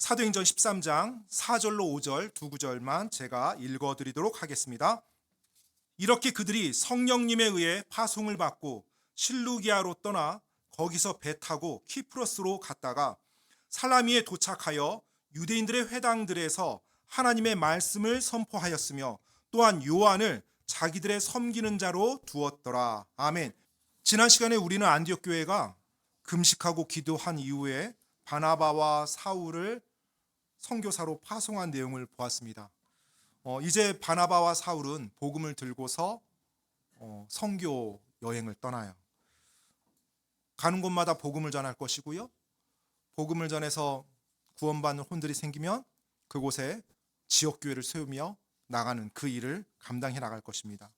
사도행전 13장 4절로 5절 두 구절만 제가 읽어드리도록 하겠습니다. 이렇게 그들이 성령님에 의해 파송을 받고 실루기아로 떠나 거기서 배 타고 키프로스로 갔다가 살라미에 도착하여 유대인들의 회당들에서 하나님의 말씀을 선포하였으며 또한 요한을 자기들의 섬기는 자로 두었더라. 아멘. 지난 시간에 우리는 안디옥 교회가 금식하고 기도한 이후에 바나바와 사울을 선교사로 파송한 내용을 보았습니다. 이제 바나바와 사울은 복음을 들고서 선교 여행을 떠나요. 가는 곳마다 복음을 전할 것이고요. 복음을 전해서 구원받는 혼들이 생기면 그곳에 지역교회를 세우며 나가는 그 일을 감당해 나갈 것입니다.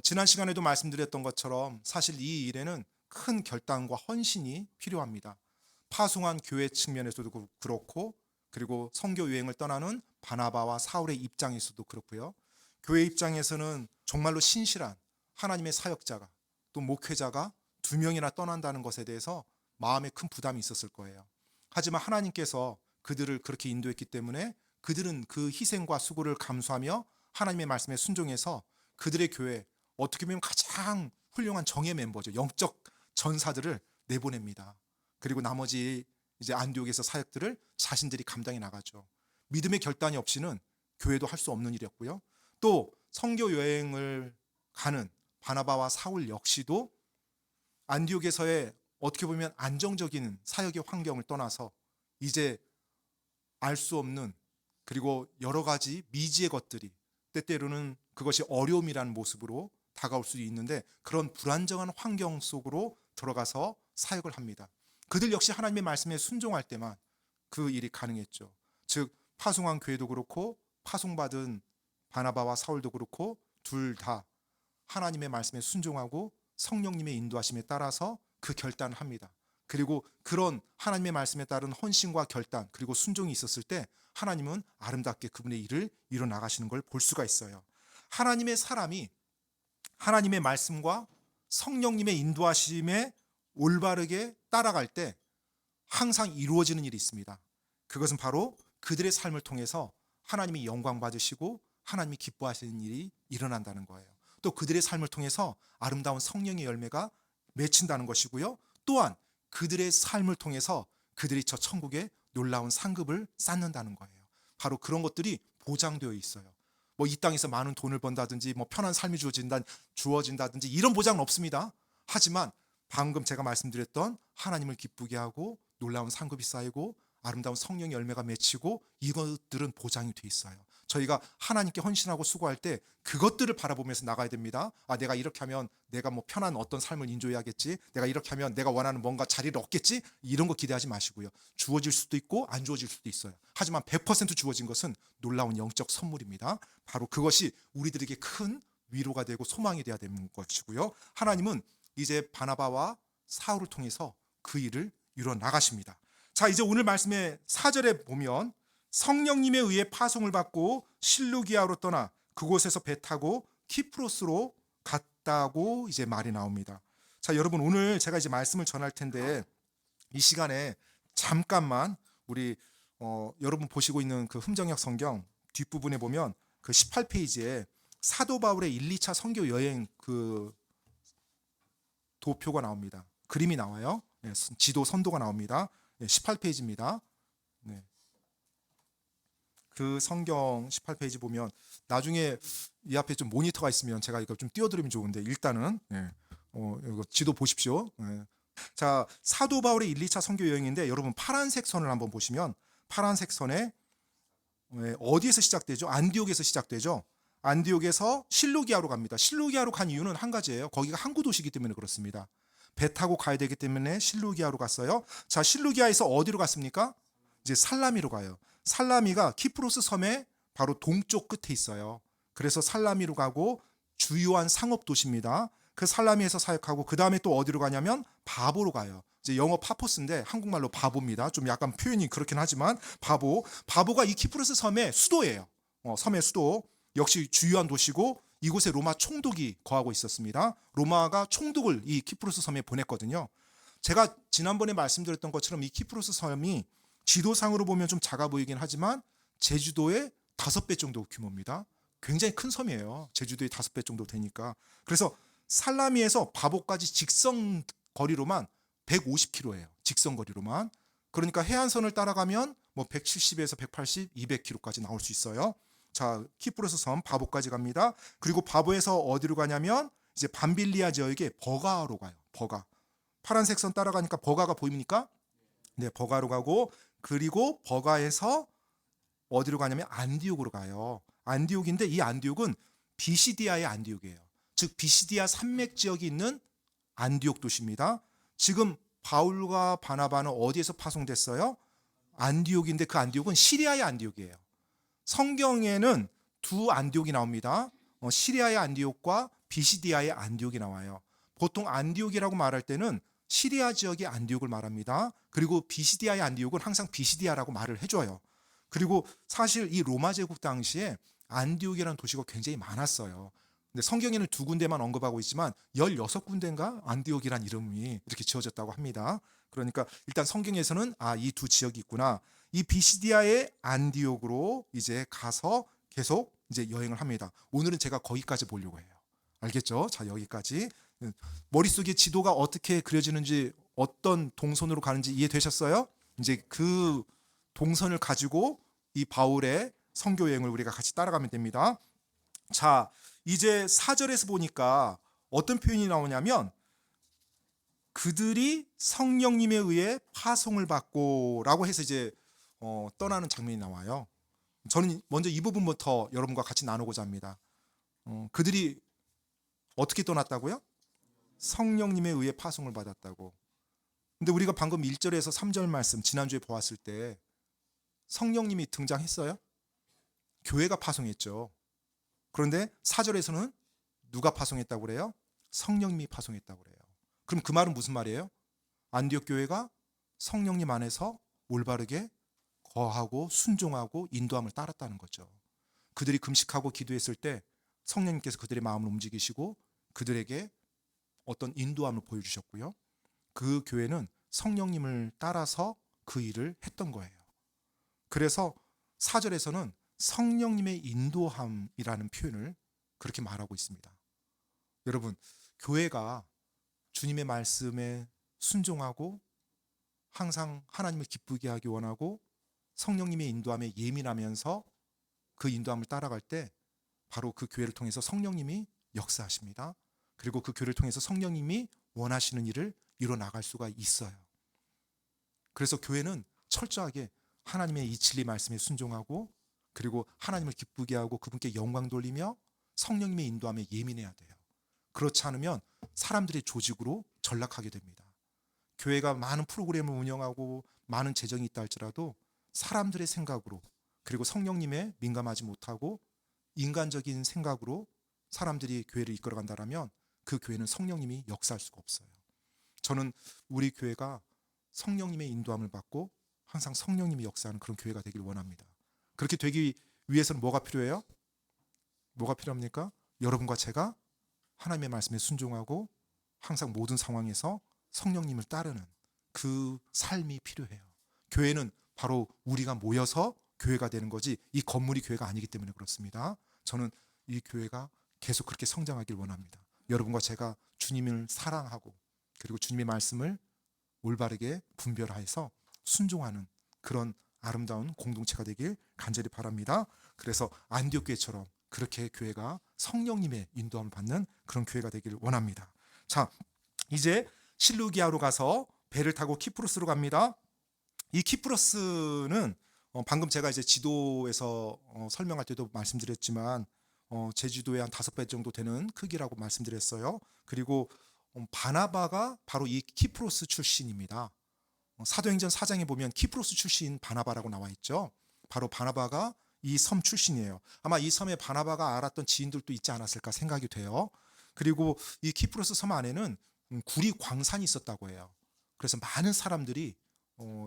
지난 시간에도 말씀드렸던 것처럼 사실 이 일에는 큰 결단과 헌신이 필요합니다. 파송한 교회 측면에서도 그렇고 그리고 선교 여행을 떠나는 바나바와 사울의 입장에서도 그렇고요. 교회 입장에서는 정말로 신실한 하나님의 사역자가 또 목회자가 2명이나 떠난다는 것에 대해서 마음에 큰 부담이 있었을 거예요. 하지만 하나님께서 그들을 그렇게 인도했기 때문에 그들은 그 희생과 수고를 감수하며 하나님의 말씀에 순종해서 그들의 교회, 어떻게 보면 가장 훌륭한 정예 멤버죠. 영적 전사들을 내보냅니다. 그리고 나머지 이제 안디옥에서 사역들을 자신들이 감당해 나가죠. 믿음의 결단이 없이는 교회도 할 수 없는 일이었고요. 또 선교 여행을 가는 바나바와 사울 역시도 안디옥에서의 어떻게 보면 안정적인 사역의 환경을 떠나서 이제 알 수 없는 그리고 여러 가지 미지의 것들이 때때로는 그것이 어려움이라는 모습으로 다가올 수도 있는데 그런 불안정한 환경 속으로 들어가서 사역을 합니다. 그들 역시 하나님의 말씀에 순종할 때만 그 일이 가능했죠. 즉 파송한 교회도 그렇고 파송받은 바나바와 사울도 그렇고 둘 다 하나님의 말씀에 순종하고 성령님의 인도하심에 따라서 그 결단을 합니다. 그리고 그런 하나님의 말씀에 따른 헌신과 결단 그리고 순종이 있었을 때 하나님은 아름답게 그분의 일을 이뤄나가시는 걸 볼 수가 있어요. 하나님의 사람이 하나님의 말씀과 성령님의 인도하심에 올바르게 따라갈 때 항상 이루어지는 일이 있습니다. 그것은 바로 그들의 삶을 통해서 하나님이 영광 받으시고 하나님이 기뻐하시는 일이 일어난다는 거예요. 또 그들의 삶을 통해서 아름다운 성령의 열매가 맺힌다는 것이고요. 또한 그들의 삶을 통해서 그들이 저 천국에 놀라운 상급을 쌓는다는 거예요. 바로 그런 것들이 보장되어 있어요. 뭐 이 땅에서 많은 돈을 번다든지 뭐 편한 삶이 주어진다든지 이런 보장은 없습니다. 하지만 방금 제가 말씀드렸던 하나님을 기쁘게 하고 놀라운 상급이 쌓이고 아름다운 성령의 열매가 맺히고 이것들은 보장이 돼 있어요. 저희가 하나님께 헌신하고 수고할 때 그것들을 바라보면서 나가야 됩니다. 내가 이렇게 하면 내가 뭐 편한 어떤 삶을 인조해야겠지. 내가 이렇게 하면 내가 원하는 뭔가 자리를 얻겠지. 이런 거 기대하지 마시고요. 주어질 수도 있고 안 주어질 수도 있어요. 하지만 100% 주어진 것은 놀라운 영적 선물입니다. 바로 그것이 우리들에게 큰 위로가 되고 소망이 되어야 되는 것이고요. 하나님은 이제 바나바와 사울을 통해서 그 일을 이뤄 나가십니다. 자, 이제 오늘 말씀의 4절에 보면 성령님에 의해 파송을 받고 실루기아로 떠나 그곳에서 배 타고 키프로스로 갔다고 이제 말이 나옵니다. 자, 여러분 오늘 제가 이제 말씀을 전할 텐데 이 시간에 잠깐만 우리 여러분 보시고 있는 그 흠정역 성경 뒷부분에 보면 그 18페이지에 사도 바울의 1, 2차 선교 여행 그 도표가 나옵니다. 그림이 나와요. 지도 선도가 나옵니다. 18페이지입니다. 네. 그 성경 18페이지 보면 나중에 이 앞에 좀 모니터가 있으면 제가 이거 좀 띄워드리면 좋은데 일단은 이거 지도 보십시오. 자, 사도 바울의 1, 2차 선교 여행인데 여러분 파란색 선을 한번 보시면 파란색 선에 어디에서 시작되죠? 안디옥에서 시작되죠. 안디옥에서 실루기아로 갑니다. 실루기아로 간 이유는 한 가지예요. 거기가 항구 도시이기 때문에 그렇습니다. 배 타고 가야 되기 때문에 실루기아로 갔어요. 자, 실루기아에서 어디로 갔습니까? 이제 살라미로 가요. 살라미가 키프로스 섬의 바로 동쪽 끝에 있어요. 그래서 살라미로 가고 주요한 상업 도시입니다. 그 살라미에서 사역하고 그 다음에 또 어디로 가냐면 바보로 가요. 이제 영어 파포스인데 한국말로 바보입니다. 좀 약간 표현이 그렇긴 하지만 바보가 이 키프로스 섬의 수도예요. 섬의 수도 역시 주요한 도시고 이곳에 로마 총독이 거하고 있었습니다. 로마가 총독을 이 키프로스 섬에 보냈거든요. 제가 지난번에 말씀드렸던 것처럼 이 키프로스 섬이 지도상으로 보면 좀 작아 보이긴 하지만 제주도의 5배 정도 규모입니다. 굉장히 큰 섬이에요. 제주도의 5배 정도 되니까. 그래서 살라미에서 바보까지 직선 거리로만 150km예요. 직선 거리로만. 그러니까 해안선을 따라가면 뭐 170에서 180, 200km까지 나올 수 있어요. 자, 키프로스 섬 바보까지 갑니다. 그리고 바보에서 어디로 가냐면 이제 밤빌리아 지역에 버가로 가요. 버가. 파란색 선 따라가니까 버가가 보입니까? 네, 버가로 가고 그리고 버가에서 어디로 가냐면 안디옥으로 가요. 안디옥인데 이 안디옥은 비시디아의 안디옥이에요. 즉 비시디아 산맥 지역이 있는 안디옥 도시입니다. 지금 바울과 바나바는 어디에서 파송됐어요? 안디옥인데 그 안디옥은 시리아의 안디옥이에요. 성경에는 두 안디옥이 나옵니다. 시리아의 안디옥과 비시디아의 안디옥이 나와요. 보통 안디옥이라고 말할 때는 시리아 지역의 안디옥을 말합니다. 그리고 비시디아의 안디옥은 항상 비시디아라고 말을 해줘요. 그리고 사실 이 로마 제국 당시에 안디옥이라는 도시가 굉장히 많았어요. 근데 성경에는 2군데만 언급하고 있지만 16군데인가 안디옥이라는 이름이 이렇게 지어졌다고 합니다. 그러니까 일단 성경에서는 이 두 지역이 있구나. 이 비시디아의 안디옥으로 이제 가서 계속 이제 여행을 합니다. 오늘은 제가 거기까지 보려고 해요. 알겠죠? 자, 여기까지. 머릿속에 지도가 어떻게 그려지는지 어떤 동선으로 가는지 이해되셨어요? 이제 그 동선을 가지고 이 바울의 선교 여행을 우리가 같이 따라가면 됩니다. 자, 이제 4절에서 보니까 어떤 표현이 나오냐면 그들이 성령님에 의해 파송을 받고라고 해서 이제 떠나는 장면이 나와요. 저는 먼저 이 부분부터 여러분과 같이 나누고자 합니다. 그들이 어떻게 떠났다고요? 성령님에 의해 파송을 받았다고. 근데 우리가 방금 1절에서 3절 말씀 지난주에 보았을 때 성령님이 등장했어요? 교회가 파송했죠. 그런데 4절에서는 누가 파송했다고 그래요? 성령님이 파송했다고 그래요. 그럼 그 말은 무슨 말이에요? 안디옥 교회가 성령님 안에서 올바르게 거하고 순종하고 인도함을 따랐다는 거죠. 그들이 금식하고 기도했을 때 성령님께서 그들의 마음을 움직이시고 그들에게 어떤 인도함을 보여주셨고요. 그 교회는 성령님을 따라서 그 일을 했던 거예요. 그래서 4절에서는 성령님의 인도함이라는 표현을 그렇게 말하고 있습니다. 여러분, 교회가 주님의 말씀에 순종하고 항상 하나님을 기쁘게 하기 원하고 성령님의 인도함에 예민하면서 그 인도함을 따라갈 때 바로 그 교회를 통해서 성령님이 역사하십니다. 그리고 그 교회를 통해서 성령님이 원하시는 일을 이뤄나갈 수가 있어요. 그래서 교회는 철저하게 하나님의 이 진리 말씀에 순종하고 그리고 하나님을 기쁘게 하고 그분께 영광 돌리며 성령님의 인도함에 예민해야 돼요. 그렇지 않으면 사람들의 조직으로 전락하게 됩니다. 교회가 많은 프로그램을 운영하고 많은 재정이 있다 할지라도 사람들의 생각으로 그리고 성령님에 민감하지 못하고 인간적인 생각으로 사람들이 교회를 이끌어간다면 그 교회는 성령님이 역사할 수가 없어요. 저는 우리 교회가 성령님의 인도함을 받고 항상 성령님이 역사하는 그런 교회가 되길 원합니다. 그렇게 되기 위해서는 뭐가 필요해요? 뭐가 필요합니까? 여러분과 제가 하나님의 말씀에 순종하고 항상 모든 상황에서 성령님을 따르는 그 삶이 필요해요. 교회는 바로 우리가 모여서 교회가 되는 거지 이 건물이 교회가 아니기 때문에 그렇습니다. 저는 이 교회가 계속 그렇게 성장하길 원합니다. 여러분과 제가 주님을 사랑하고 그리고 주님의 말씀을 올바르게 분별해서 순종하는 그런 아름다운 공동체가 되길 간절히 바랍니다. 그래서 안디옥 교회처럼 그렇게 교회가 성령님의 인도함을 받는 그런 교회가 되길 원합니다. 자, 이제 실루기아로 가서 배를 타고 키프로스로 갑니다. 이 키프로스는 방금 제가 이제 지도에서 설명할 때도 말씀드렸지만 제주도의 한 5배 정도 되는 크기라고 말씀드렸어요. 그리고 바나바가 바로 이 키프로스 출신입니다. 사도행전 4장에 보면 키프로스 출신 바나바라고 나와 있죠. 바로 바나바가 이 섬 출신이에요. 아마 이 섬에 바나바가 알았던 지인들도 있지 않았을까 생각이 돼요. 그리고 이 키프로스 섬 안에는 구리 광산이 있었다고 해요. 그래서 많은 사람들이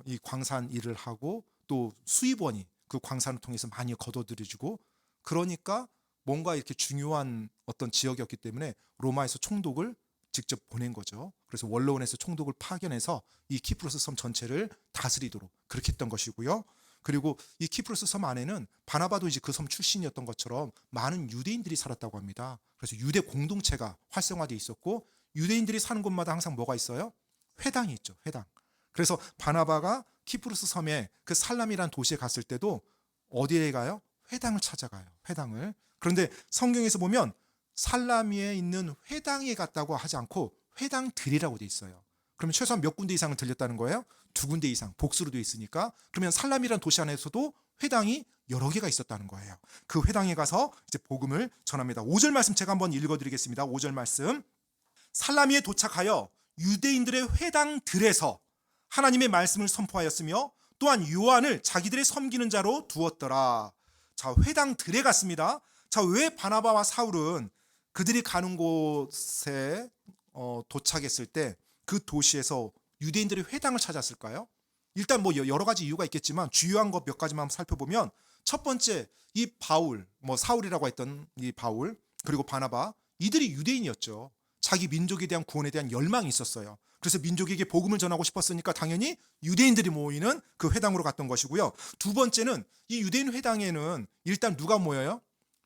이 광산 일을 하고 또 수입원이 그 광산을 통해서 많이 거둬들여주고 그러니까 뭔가 이렇게 중요한 어떤 지역이었기 때문에 로마에서 총독을 직접 보낸 거죠. 그래서 원로원에서 총독을 파견해서 이 키프로스 섬 전체를 다스리도록 그렇게 했던 것이고요. 그리고 이 키프로스 섬 안에는 바나바도 이제 그 섬 출신이었던 것처럼 많은 유대인들이 살았다고 합니다. 그래서 유대 공동체가 활성화되어 있었고, 유대인들이 사는 곳마다 항상 뭐가 있어요? 회당이 있죠. 회당. 그래서 바나바가 키프로스 섬에 그 살람이라는 도시에 갔을 때도 어디에 가요? 회당을 찾아가요. 회당을. 그런데 성경에서 보면 살라미에 있는 회당에 갔다고 하지 않고 회당들이라고 돼 있어요. 그러면 최소한 몇 군데 이상을 들렸다는 거예요? 두 군데 이상, 복수로 돼 있으니까. 그러면 살람이라는 도시 안에서도 회당이 여러 개가 있었다는 거예요. 그 회당에 가서 이제 복음을 전합니다. 5절 말씀 제가 한번 읽어드리겠습니다. 5절 말씀. 살라미에 도착하여 유대인들의 회당들에서 하나님의 말씀을 선포하였으며 또한 요한을 자기들의 섬기는 자로 두었더라. 자, 회당들에 갔습니다. 자, 왜 바나바와 사울은 그들이 가는 곳에 도착했을 때 그 도시에서 유대인들의 회당을 찾았을까요? 일단 뭐 여러 가지 이유가 있겠지만 주요한 것 몇 가지만 살펴보면, 첫 번째, 이 바울, 뭐 사울이라고 했던 이 바울, 그리고 바나바, 이들이 유대인이었죠. 자기 민족에 대한 구원에 대한 열망이 있었어요. 그래서 민족에게 복음을 전하고 싶었으니까 당연히 유대인들이 모이는 그 회당으로 갔던 것이고요. 두 번째는 이 유대인 회당에는 일단 누가 모여요?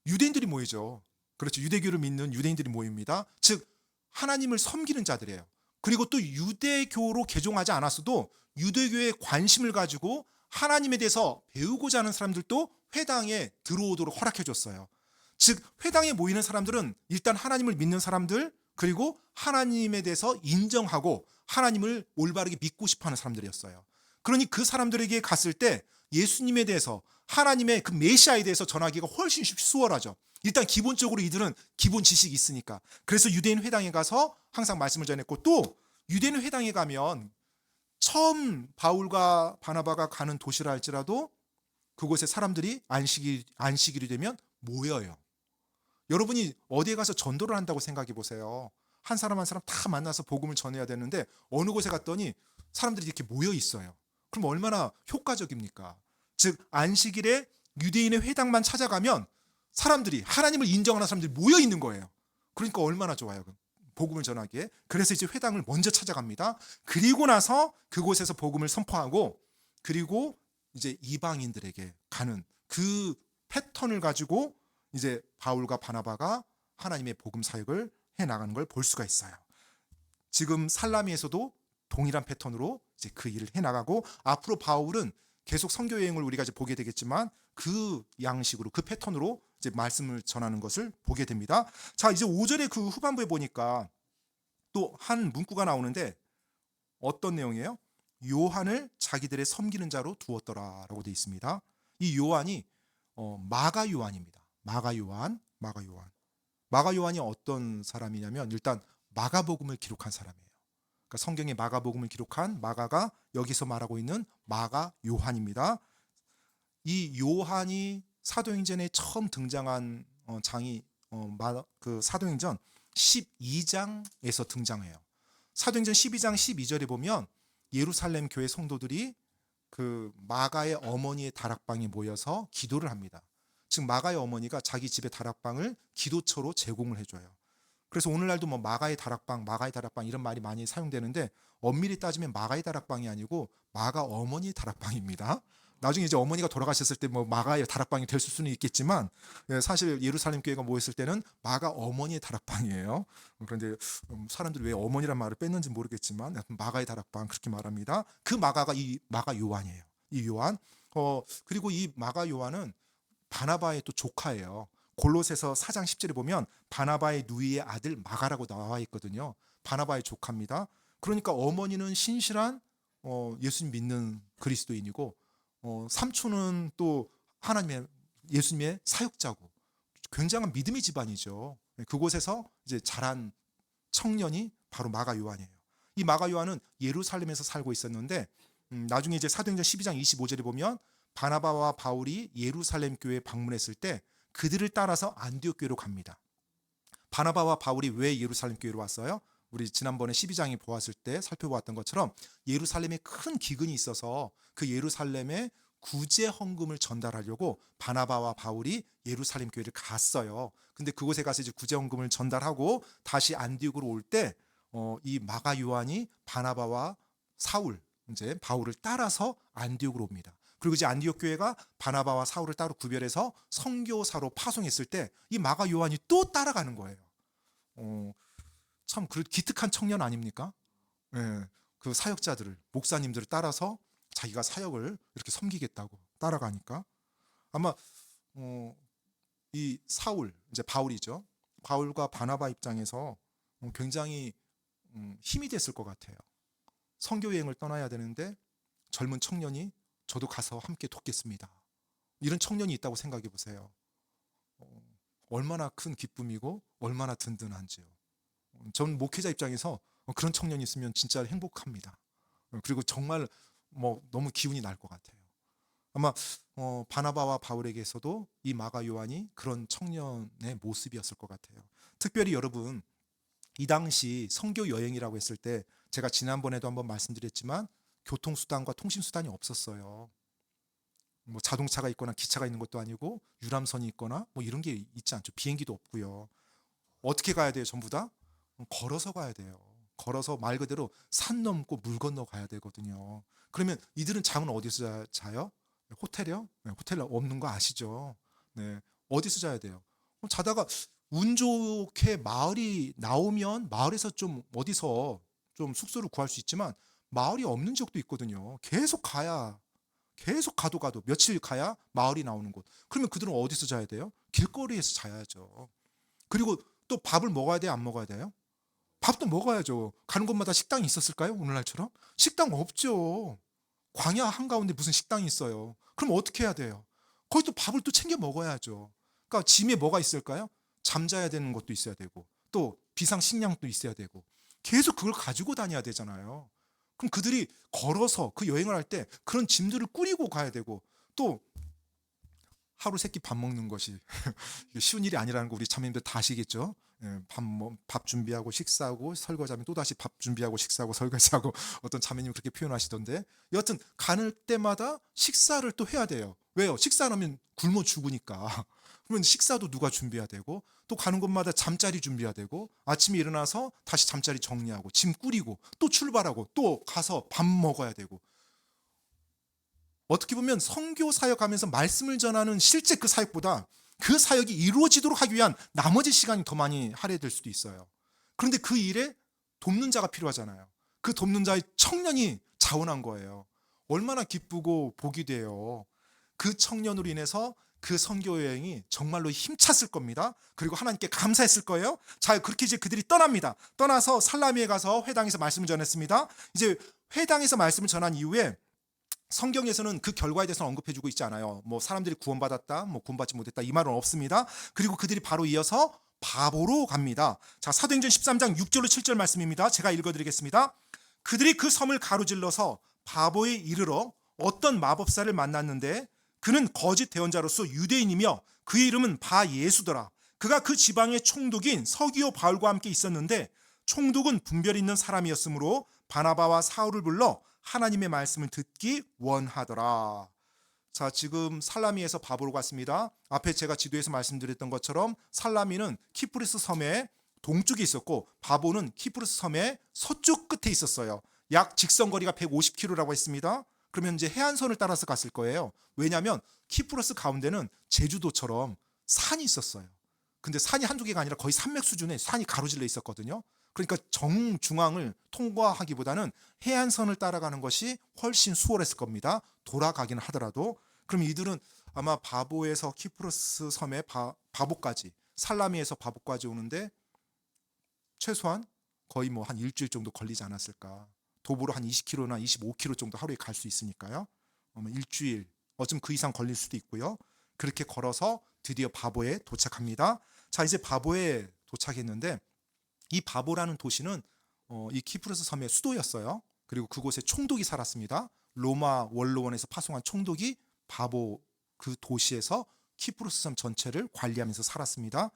유대인들이 모이죠. 그렇죠. 유대교를 믿는 유대인들이 모입니다. 즉 하나님을 섬기는 자들이에요. 그리고 또 유대교로 개종하지 않았어도 유대교에 관심을 가지고 하나님에 대해서 배우고자 하는 사람들도 회당에 들어오도록 허락해 줬어요. 즉 회당에 모이는 사람들은 일단 하나님을 믿는 사람들, 그리고 하나님에 대해서 인정하고 하나님을 올바르게 믿고 싶어하는 사람들이었어요. 그러니 그 사람들에게 갔을 때 예수님에 대해서, 하나님의 그 메시아에 대해서 전하기가 훨씬 수월하죠. 일단 기본적으로 이들은 기본 지식이 있으니까. 그래서 유대인 회당에 가서 항상 말씀을 전했고, 또 유대인 회당에 가면 처음 바울과 바나바가 가는 도시라 할지라도 그곳에 사람들이 안식일이 되면 모여요. 여러분이 어디에 가서 전도를 한다고 생각해 보세요. 한 사람 한 사람 다 만나서 복음을 전해야 되는데 어느 곳에 갔더니 사람들이 이렇게 모여 있어요. 그럼 얼마나 효과적입니까? 즉 안식일에 유대인의 회당만 찾아가면 사람들이, 하나님을 인정하는 사람들이 모여 있는 거예요. 그러니까 얼마나 좋아요. 복음을 전하기에. 그래서 이제 회당을 먼저 찾아갑니다. 그리고 나서 그곳에서 복음을 선포하고, 그리고 이제 이방인들에게 가는 그 패턴을 가지고 이제 바울과 바나바가 하나님의 복음 사역을 해 나가는 걸 볼 수가 있어요. 지금 살라미에서도 동일한 패턴으로 이제 그 일을 해 나가고, 앞으로 바울은 계속 선교 여행을 우리가 이제 보게 되겠지만 그 양식으로, 그 패턴으로 이제 말씀을 전하는 것을 보게 됩니다. 자, 이제 5절의 그 후반부에 보니까 또 한 문구가 나오는데 어떤 내용이에요? 요한을 자기들의 섬기는 자로 두었더라라고 되어 있습니다. 이 요한이 마가 요한입니다. 마가 요한이 어떤 사람이냐면 일단 마가복음을 기록한 사람이에요. 그러니까 성경에 마가복음을 기록한 마가가 여기서 말하고 있는 마가 요한입니다. 이 요한이 사도행전에 처음 등장한 장이 그 사도행전 12장에서 등장해요. 사도행전 12장 12절에 보면 예루살렘 교회 성도들이 그 마가의 어머니의 다락방에 모여서 기도를 합니다. 즉 마가의 어머니가 자기 집의 다락방을 기도처로 제공을 해줘요. 그래서 오늘날도 뭐 마가의 다락방 이런 말이 많이 사용되는데 엄밀히 따지면 마가의 다락방이 아니고 마가 어머니의 다락방입니다. 나중에 이제 어머니가 돌아가셨을 때 뭐 마가의 다락방이 될 수는 있겠지만 사실 예루살렘 교회가 모였을 때는 마가 어머니의 다락방이에요. 그런데 사람들이 왜 어머니란 말을 뺐는지 모르겠지만 마가의 다락방 그렇게 말합니다. 그 마가가 이 마가 요한이에요. 이 요한. 그리고 이 마가 요한은 바나바의 또 조카예요. 골로새서 4장 10절에 보면 바나바의 누이의 아들 마가라고 나와 있거든요. 바나바의 조카입니다. 그러니까 어머니는 신실한 예수님 믿는 그리스도인이고, 삼촌은 또 예수님의 사역자고, 굉장한 믿음의 집안이죠. 그곳에서 이제 자란 청년이 바로 마가 요한이에요. 이 마가 요한은 예루살렘에서 살고 있었는데 나중에 이제 사도행전 12장 25절에 보면 바나바와 바울이 예루살렘 교회에 방문했을 때 그들을 따라서 안디옥 교회로 갑니다. 바나바와 바울이 왜 예루살렘 교회로 왔어요? 우리 지난번에 12장에 보았을 때 살펴보았던 것처럼 예루살렘에 큰 기근이 있어서 그 예루살렘에 구제 헌금을 전달하려고 바나바와 바울이 예루살렘 교회를 갔어요. 근데 그곳에 가서 이제 구제 헌금을 전달하고 다시 안디옥으로 올 때 이 마가 요한이 바나바와 사울, 이제 바울을 따라서 안디옥으로 옵니다. 그리고 이제 안디옥 교회가 바나바와 사울을 따로 구별해서 선교사로 파송했을 때 이 마가 요한이 또 따라가는 거예요. 참 기특한 청년 아닙니까? 예, 그 사역자들을, 목사님들을 따라서 자기가 사역을 이렇게 섬기겠다고 따라가니까 아마 이 사울, 이제 바울이죠. 바울과 바나바 입장에서 굉장히 힘이 됐을 것 같아요. 선교 여행을 떠나야 되는데 젊은 청년이 저도 가서 함께 돕겠습니다. 이런 청년이 있다고 생각해 보세요. 얼마나 큰 기쁨이고 얼마나 든든한지요. 전 목회자 입장에서 그런 청년이 있으면 진짜 행복합니다. 그리고 정말 너무 기운이 날 것 같아요. 아마 바나바와 바울에게서도 이 마가 요한이 그런 청년의 모습이었을 것 같아요. 특별히 여러분, 이 당시 선교 여행이라고 했을 때 제가 지난번에도 한번 말씀드렸지만 교통수단과 통신수단이 없었어요. 자동차가 있거나 기차가 있는 것도 아니고 유람선이 있거나 이런 게 있지 않죠. 비행기도 없고요. 어떻게 가야 돼요? 전부 다 걸어서 가야 돼요. 걸어서 말 그대로 산 넘고 물 건너 가야 되거든요. 그러면 이들은 잠은 어디서 자요? 호텔이요? 네, 호텔 없는 거 아시죠? 네, 어디서 자야 돼요? 자다가 운 좋게 마을이 나오면 마을에서 좀 어디서 좀 숙소를 구할 수 있지만 마을이 없는 지역도 있거든요. 계속 가도 며칠 가야 마을이 나오는 곳. 그러면 그들은 어디서 자야 돼요? 길거리에서 자야죠. 그리고 또 밥을 먹어야 돼요? 안 먹어야 돼요? 밥도 먹어야죠. 가는 곳마다 식당이 있었을까요? 오늘날처럼? 식당 없죠. 광야 한가운데 무슨 식당이 있어요. 그럼 어떻게 해야 돼요? 거기 또 밥을 또 챙겨 먹어야죠. 그러니까 짐에 뭐가 있을까요? 잠자야 되는 것도 있어야 되고 또 비상식량도 있어야 되고 계속 그걸 가지고 다녀야 되잖아요. 그럼 그들이 걸어서 그 여행을 할 때 그런 짐들을 꾸리고 가야 되고 또 하루 세끼 밥 먹는 것이 쉬운 일이 아니라는 거 우리 자매님들 다 아시겠죠? 예, 밥 준비하고 식사하고 설거지하면 또다시 밥 준비하고 식사하고 설거지하고 어떤 자매님 그렇게 표현하시던데 여하튼 가는 때마다 식사를 또 해야 돼요. 왜요? 식사 안 하면 굶어 죽으니까. 그러면 식사도 누가 준비해야 되고 또 가는 곳마다 잠자리 준비해야 되고 아침에 일어나서 다시 잠자리 정리하고 짐 꾸리고 또 출발하고 또 가서 밥 먹어야 되고 어떻게 보면 선교 사역하면서 말씀을 전하는 실제 그 사역보다 그 사역이 이루어지도록 하기 위한 나머지 시간이 더 많이 할애될 수도 있어요. 그런데 그 일에 돕는 자가 필요하잖아요. 그 돕는 자의 청년이 자원한 거예요. 얼마나 기쁘고 복이 돼요. 그 청년으로 인해서 그 선교 여행이 정말로 힘찼을 겁니다. 그리고 하나님께 감사했을 거예요. 자, 그렇게 이제 그들이 떠납니다. 떠나서 살라미에 가서 회당에서 말씀을 전했습니다. 이제 회당에서 말씀을 전한 이후에 성경에서는 그 결과에 대해서 언급해주고 있지 않아요. 사람들이 구원받았다, 구원받지 못했다 이 말은 없습니다. 그리고 그들이 바로 이어서 바보로 갑니다. 자, 사도행전 13장 6절로 7절 말씀입니다. 제가 읽어드리겠습니다. 그들이 그 섬을 가로질러서 바보에 이르러 어떤 마법사를 만났는데 그는 거짓 대언자로서 유대인이며 그의 이름은 바예수더라. 그가 그 지방의 총독인 서기오 바울과 함께 있었는데 총독은 분별 있는 사람이었으므로 바나바와 사울을 불러 하나님의 말씀을 듣기 원하더라. 자, 지금 살라미에서 바보로 갔습니다. 앞에 제가 지도에서 말씀드렸던 것처럼 살라미는 키프루스 섬의 동쪽에 있었고 바보는 키프루스 섬의 서쪽 끝에 있었어요. 약 직선거리가 150km라고 했습니다. 그러면 이제 해안선을 따라서 갔을 거예요. 왜냐하면 키프루스 가운데는 제주도처럼 산이 있었어요. 근데 산이 한두 개가 아니라 거의 산맥 수준의 산이 가로질러 있었거든요. 그러니까 정중앙을 통과하기보다는 해안선을 따라가는 것이 훨씬 수월했을 겁니다. 돌아가기는 하더라도. 그럼 이들은 아마 바보에서 키프로스 섬의 바보까지, 살라미에서 바보까지 오는데 최소한 거의 한 일주일 정도 걸리지 않았을까. 도보로 한 20km나 25km 정도 하루에 갈 수 있으니까요. 일주일, 어쩜 그 이상 걸릴 수도 있고요. 그렇게 걸어서 드디어 바보에 도착합니다. 자, 이제 바보에 도착했는데 이 바보라는 도시는 이 키프로스 섬의 수도였어요. 그리고 그곳에 총독이 살았습니다. 로마 원로원에서 파송한 총독이 바보 그 도시에서 키프로스 섬 전체를 관리하면서 살았습니다.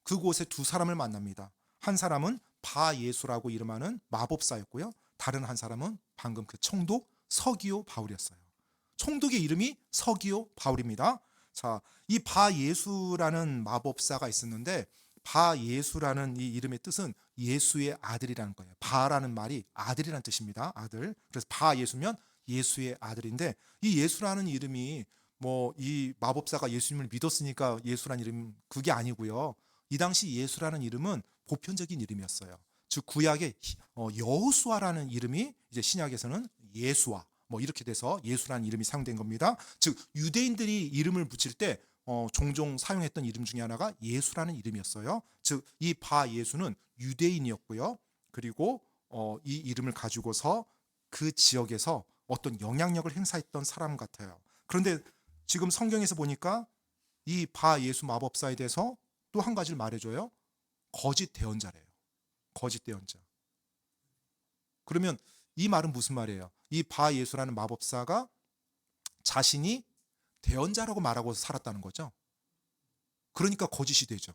그곳에 두 사람을 만납니다. 한 사람은 바예수라고 이름하는 마법사였고요. 다른 한 사람은 방금 그 총독 서기오 바울이었어요. 총독의 이름이 서기오 바울입니다. 자, 이 바예수라는 마법사가 있었는데 바 예수라는 이 이름의 뜻은 예수의 아들이라는 거예요. 바라는 말이 아들이라는 뜻입니다. 아들. 그래서 바 예수면 예수의 아들인데, 이 예수라는 이름이 뭐 이 마법사가 예수님을 믿었으니까 예수라는 이름, 그게 아니고요. 이 당시 예수라는 이름은 보편적인 이름이었어요. 즉 구약의 여호수아라는 이름이 이제 신약에서는 예수와 뭐 이렇게 돼서 예수라는 이름이 사용된 겁니다. 즉 유대인들이 이름을 붙일 때 종종 사용했던 이름 중에 하나가 예수라는 이름이었어요. 즉 이 바 예수는 유대인이었고요. 그리고 이 이름을 가지고서 그 지역에서 어떤 영향력을 행사했던 사람 같아요. 그런데 지금 성경에서 보니까 이 바 예수 마법사에 대해서 또 한 가지를 말해줘요. 거짓 대언자래요. 거짓 대언자. 그러면 이 말은 무슨 말이에요? 이 바 예수라는 마법사가 자신이 대언자라고 말하고 살았다는 거죠. 그러니까 거짓이 되죠.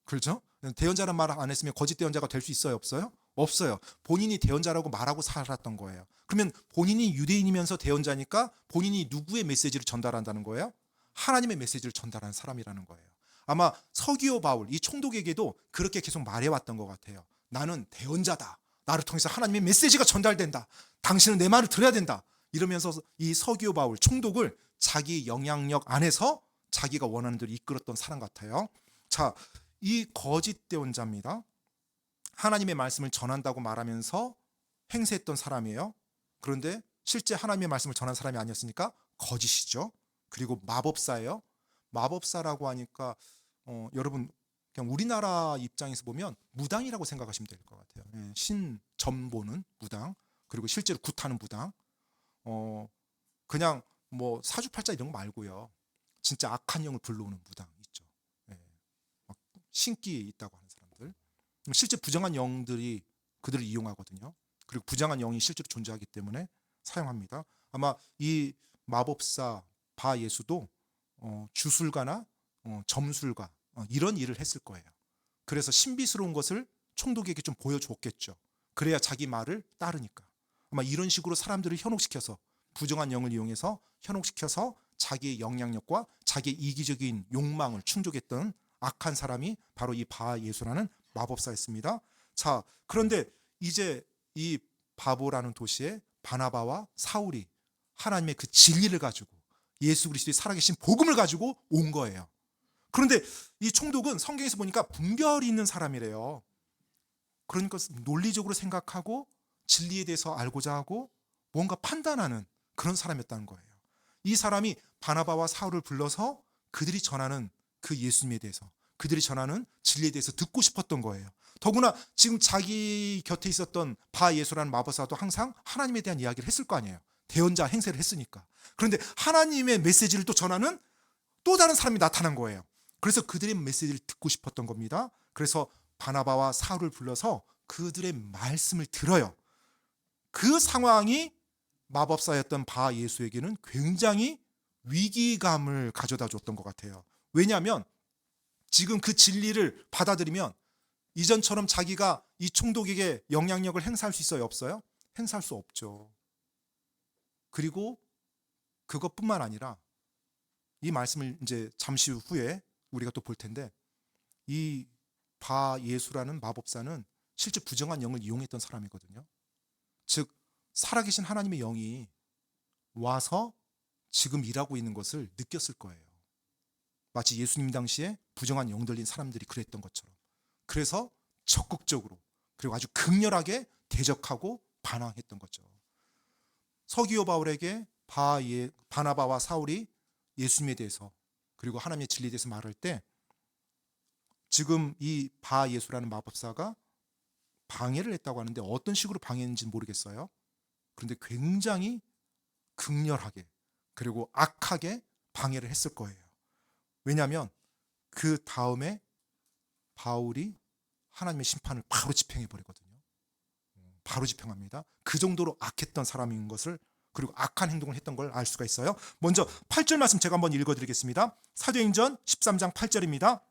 그렇죠? 대언자란 말 안 했으면 거짓 대언자가 될 수 있어요? 없어요? 없어요. 본인이 대언자라고 말하고 살았던 거예요. 그러면 본인이 유대인이면서 대언자니까 본인이 누구의 메시지를 전달한다는 거예요? 하나님의 메시지를 전달하는 사람이라는 거예요. 아마 서기오 바울, 이 총독에게도 그렇게 계속 말해왔던 것 같아요. 나는 대언자다. 나를 통해서 하나님의 메시지가 전달된다. 당신은 내 말을 들어야 된다. 이러면서 이 서기오 바울, 총독을 자기 영향력 안에서 자기가 원하는 대로 이끌었던 사람 같아요. 자, 이 거짓 대언자입니다. 하나님의 말씀을 전한다고 말하면서 행세했던 사람이에요. 그런데 실제 하나님의 말씀을 전한 사람이 아니었으니까 거짓이죠. 그리고 마법사예요. 마법사라고 하니까 여러분 그냥 우리나라 입장에서 보면 무당이라고 생각하시면 될 것 같아요. 신 점 보는 무당, 그리고 실제로 굿하는 무당. 그냥 뭐 사주팔자 이런 거 말고요. 진짜 악한 영을 불러오는 무당 있죠. 신기 있다고 하는 사람들. 실제 부정한 영들이 그들을 이용하거든요. 그리고 부정한 영이 실제로 존재하기 때문에 사용합니다. 아마 이 마법사 바 예수도 주술가나 점술가 이런 일을 했을 거예요. 그래서 신비스러운 것을 총독에게 좀 보여줬겠죠. 그래야 자기 말을 따르니까. 아마 이런 식으로 사람들을 현혹시켜서, 부정한 영을 이용해서 현혹시켜서 자기의 영향력과 자기의 이기적인 욕망을 충족했던 악한 사람이 바로 이 바 예수라는 마법사였습니다. 자, 그런데 이제 이 바보라는 도시에 바나바와 사울이 하나님의 그 진리를 가지고 예수 그리스도의 살아계신 복음을 가지고 온 거예요. 그런데 이 총독은 성경에서 보니까 분별이 있는 사람이래요. 그러니까 논리적으로 생각하고 진리에 대해서 알고자 하고 뭔가 판단하는 그런 사람이었다는 거예요. 이 사람이 바나바와 사울을 불러서 그들이 전하는 그 예수님에 대해서, 그들이 전하는 진리에 대해서 듣고 싶었던 거예요. 더구나 지금 자기 곁에 있었던 바 예수라는 마법사도 항상 하나님에 대한 이야기를 했을 거 아니에요. 대언자 행세를 했으니까. 그런데 하나님의 메시지를 또 전하는 또 다른 사람이 나타난 거예요. 그래서 그들의 메시지를 듣고 싶었던 겁니다. 그래서 바나바와 사울을 불러서 그들의 말씀을 들어요. 그 상황이 마법사였던 바 예수에게는 굉장히 위기감을 가져다 줬던 것 같아요. 왜냐하면 지금 그 진리를 받아들이면 이전처럼 자기가 이 총독에게 영향력을 행사할 수 있어요? 없어요? 행사할 수 없죠. 그리고 그것뿐만 아니라 이 말씀을 이제 잠시 후에 우리가 또 볼 텐데, 이 바 예수라는 마법사는 실제 부정한 영을 이용했던 사람이거든요. 즉 살아계신 하나님의 영이 와서 지금 일하고 있는 것을 느꼈을 거예요. 마치 예수님 당시에 부정한 영 들린 사람들이 그랬던 것처럼. 그래서 적극적으로 그리고 아주 극렬하게 대적하고 반항했던 거죠. 서기오 바울에게 바나바와 사울이 예수님에 대해서 그리고 하나님의 진리에 대해서 말할 때 지금 이 바 예수라는 마법사가 방해를 했다고 하는데 어떤 식으로 방해했는지는 모르겠어요. 그런데 굉장히 극렬하게 그리고 악하게 방해를 했을 거예요. 왜냐하면 그 다음에 바울이 하나님의 심판을 바로 집행해 버리거든요. 바로 집행합니다. 그 정도로 악했던 사람인 것을, 그리고 악한 행동을 했던 걸 알 수가 있어요. 먼저 8절 말씀 제가 한번 읽어드리겠습니다. 사도행전 13장 8절입니다.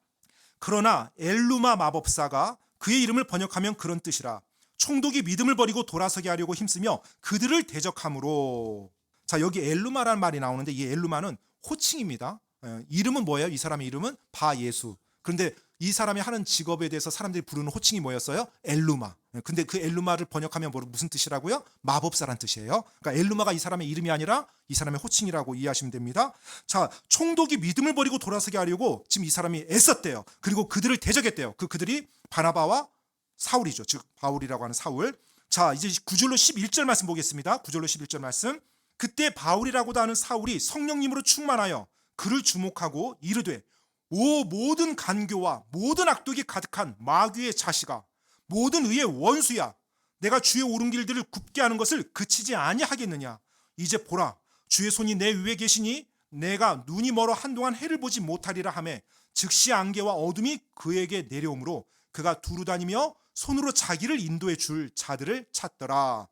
그러나 엘루마 마법사가 그의 이름을 번역하면 그런 뜻이라 총독이 믿음을 버리고 돌아서게 하려고 힘쓰며 그들을 대적함으로. 자, 여기 엘루마라는 말이 나오는데 이 엘루마는 호칭입니다. 이름은 뭐예요? 이 사람의 이름은 바 예수. 그런데 이 사람이 하는 직업에 대해서 사람들이 부르는 호칭이 뭐였어요? 엘루마. 근데 그 엘루마를 번역하면 무슨 뜻이라고요? 마법사란 뜻이에요. 그러니까 엘루마가 이 사람의 이름이 아니라 이 사람의 호칭이라고 이해하시면 됩니다. 자, 총독이 믿음을 버리고 돌아서게 하려고 지금 이 사람이 애썼대요. 그리고 그들을 대적했대요. 그들이 바나바와 사울이죠. 즉 바울이라고 하는 사울. 자, 이제 9절로 11절 말씀 보겠습니다. 9절로 11절 말씀. 그때 바울이라고도 하는 사울이 성령님으로 충만하여 그를 주목하고 이르되 오 모든 간교와 모든 악독이 가득한 마귀의 자식아, 모든 의의 원수야, 내가 주의 옳은 길들을 굽게 하는 것을 그치지 아니하겠느냐. 이제 보라, 주의 손이 내 위에 계시니 내가 눈이 멀어 한동안 해를 보지 못하리라 하매 즉시 안개와 어둠이 그에게 내려오므로 그가 두루 다니며 손으로 자기를 인도해 줄 자들을 찾더라.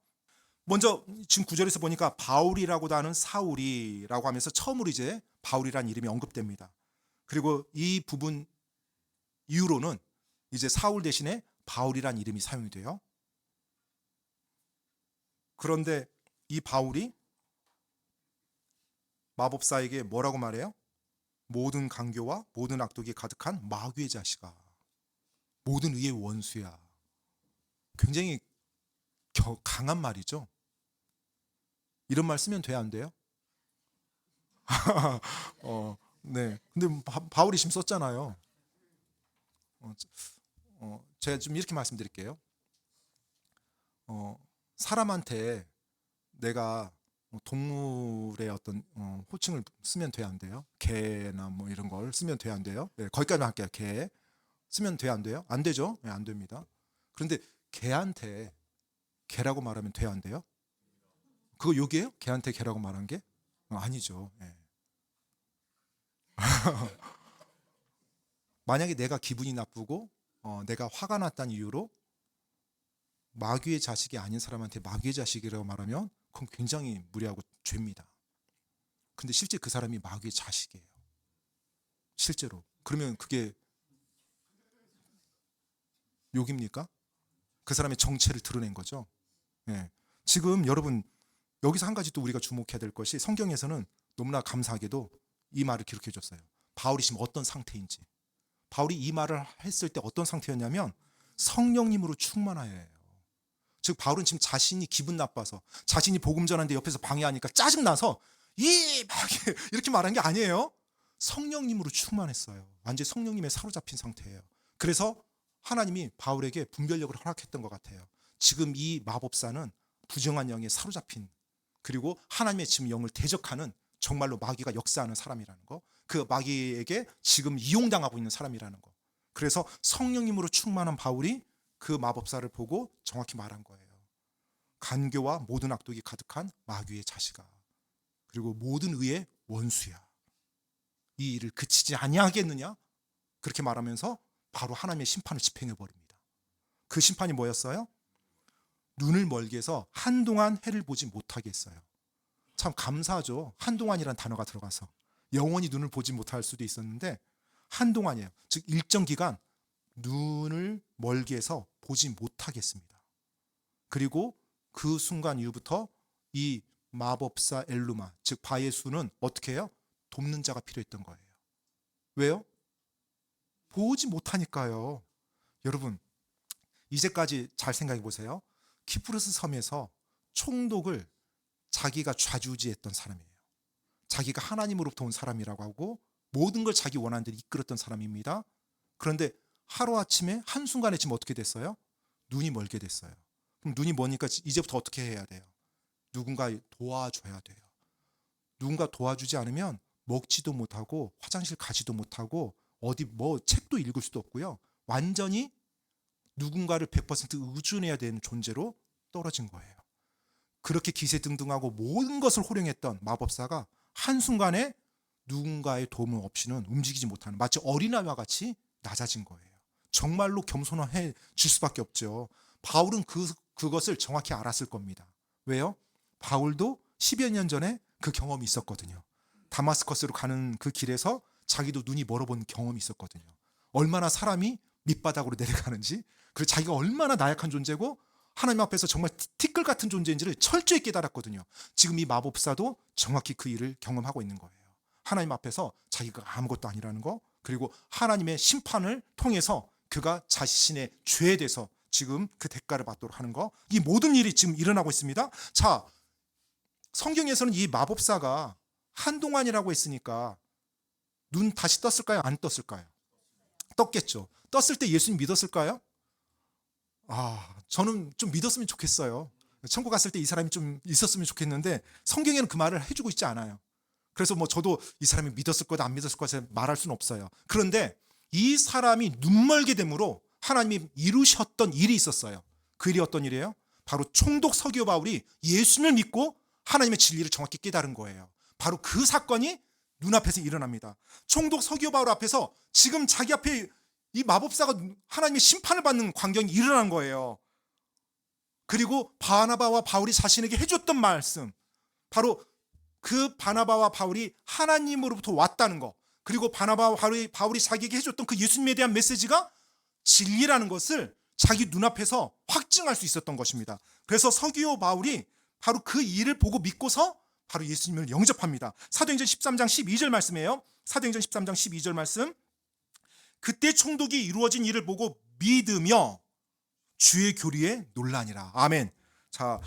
먼저 지금 9절에서 보니까 바울이라고도 하는 사울이라고 하면서 처음으로 이제 바울이라는 이름이 언급됩니다. 그리고 이 부분 이후로는 이제 사울 대신에 바울이라는 이름이 사용이 돼요. 그런데 이 바울이 마법사에게 뭐라고 말해요? 모든 강교와 모든 악독이 가득한 마귀의 자식아, 모든 의의 원수야. 굉장히 강한 말이죠. 이런 말 쓰면 돼야 안 돼요? 네. 근데 바울이 지금 썼잖아요. 제가 좀 이렇게 말씀드릴게요. 사람한테 내가 동물의 어떤 호칭을 쓰면 돼야 안 돼요? 개나 뭐 이런 걸 쓰면 돼야 안 돼요? 네, 거기까지만 할게요. 개 쓰면 돼야 안 돼요? 안 되죠? 네, 안 됩니다. 그런데 개한테 개라고 말하면 돼야 안 돼요? 그거 욕이에요? 개한테 개라고 말한 게? 아니죠. 네. 만약에 내가 기분이 나쁘고 내가 화가 났다는 이유로 마귀의 자식이 아닌 사람한테 마귀의 자식이라고 말하면 그건 굉장히 무례하고 죄입니다. 근데 실제 그 사람이 마귀의 자식이에요. 실제로. 그러면 그게 욕입니까? 그 사람의 정체를 드러낸 거죠. 네. 지금 여러분 여기서 한 가지 또 우리가 주목해야 될 것이 성경에서는 너무나 감사하게도 이 말을 기록해 줬어요. 바울이 지금 어떤 상태인지. 바울이 이 말을 했을 때 어떤 상태였냐면 성령님으로 충만하여요. 즉 바울은 지금 자신이 기분 나빠서 자신이 복음 전하는데 옆에서 방해하니까 짜증나서 이렇게 말한 게 아니에요. 성령님으로 충만했어요. 완전히 성령님에 사로잡힌 상태예요. 그래서 하나님이 바울에게 분별력을 허락했던 것 같아요. 지금 이 마법사는 부정한 영에 사로잡힌, 그리고 하나님의 지금 영을 대적하는 정말로 마귀가 역사하는 사람이라는 거, 그 마귀에게 지금 이용당하고 있는 사람이라는 거. 그래서 성령님으로 충만한 바울이 그 마법사를 보고 정확히 말한 거예요. 간교와 모든 악독이 가득한 마귀의 자식아, 그리고 모든 의의 원수야. 이 일을 그치지 아니하겠느냐? 그렇게 말하면서 바로 하나님의 심판을 집행해 버립니다. 그 심판이 뭐였어요? 눈을 멀게 해서 한동안 해를 보지 못하게 했어요. 참 감사하죠. 한동안이란 단어가 들어가서 영원히 눈을 보지 못할 수도 있었는데 한동안이에요. 즉 일정 기간 눈을 멀게 해서 보지 못하게 했습니다. 그리고 그 순간 이후부터 이 마법사 엘루마, 즉 바예수는 어떻게 해요? 돕는 자가 필요했던 거예요. 왜요? 보지 못하니까요. 여러분 이제까지 잘 생각해 보세요. 키프로스 섬에서 총독을 자기가 좌지우지했던 사람이에요. 자기가 하나님으로부터 온 사람이라고 하고 모든 걸 자기 원하는 대로 이끌었던 사람입니다. 그런데 하루아침에 한순간에 지금 어떻게 됐어요? 눈이 멀게 됐어요. 그럼 눈이 머니까 이제부터 어떻게 해야 돼요? 누군가 도와줘야 돼요. 누군가 도와주지 않으면 먹지도 못하고 화장실 가지도 못하고 어디 뭐 책도 읽을 수도 없고요. 완전히 누군가를 100% 의존해야 되는 존재로 떨어진 거예요. 그렇게 기세등등하고 모든 것을 호령했던 마법사가 한순간에 누군가의 도움 없이는 움직이지 못하는, 마치 어린아이와 같이 낮아진 거예요. 정말로 겸손해 질 수밖에 없죠. 바울은 그것을 정확히 알았을 겁니다. 왜요? 바울도 10여 년 전에 그 경험이 있었거든요. 다마스커스로 가는 그 길에서 자기도 눈이 멀어본 경험이 있었거든요. 얼마나 사람이 밑바닥으로 내려가는지, 그리고 자기가 얼마나 나약한 존재고 하나님 앞에서 정말 티끌 같은 존재인지를 철저히 깨달았거든요. 지금 이 마법사도 정확히 그 일을 경험하고 있는 거예요. 하나님 앞에서 자기가 아무것도 아니라는 거, 그리고 하나님의 심판을 통해서 그가 자신의 죄에 대해서 지금 그 대가를 받도록 하는 거, 이 모든 일이 지금 일어나고 있습니다. 자, 성경에서는 이 마법사가 한동안이라고 했으니까 눈 다시 떴을까요? 안 떴을까요? 떴겠죠. 떴을 때 예수님 믿었을까요? 저는 좀 믿었으면 좋겠어요. 천국 갔을 때 이 사람이 좀 있었으면 좋겠는데 성경에는 그 말을 해주고 있지 않아요. 그래서 뭐 저도 이 사람이 믿었을 거다 안 믿었을 거다 말할 수는 없어요. 그런데 이 사람이 눈멀게 됨으로 하나님이 이루셨던 일이 있었어요. 그 일이 어떤 일이에요? 바로 총독 서기오 바울이 예수님을 믿고 하나님의 진리를 정확히 깨달은 거예요. 바로 그 사건이 눈앞에서 일어납니다. 총독 서기오 바울 앞에서 지금 자기 앞에 이 마법사가 하나님의 심판을 받는 광경이 일어난 거예요. 그리고 바나바와 바울이 자신에게 해줬던 말씀, 바로 그 바나바와 바울이 하나님으로부터 왔다는 거, 그리고 바나바와 바울이 자기에게 해줬던 그 예수님에 대한 메시지가 진리라는 것을 자기 눈앞에서 확증할 수 있었던 것입니다. 그래서 서기오 바울이 바로 그 일을 보고 믿고서 바로 예수님을 영접합니다. 사도행전 13장 12절 말씀이에요. 사도행전 13장 12절 말씀. 그때 총독이 이루어진 일을 보고 믿으며 주의 교리에 놀라니라. 아멘. 자,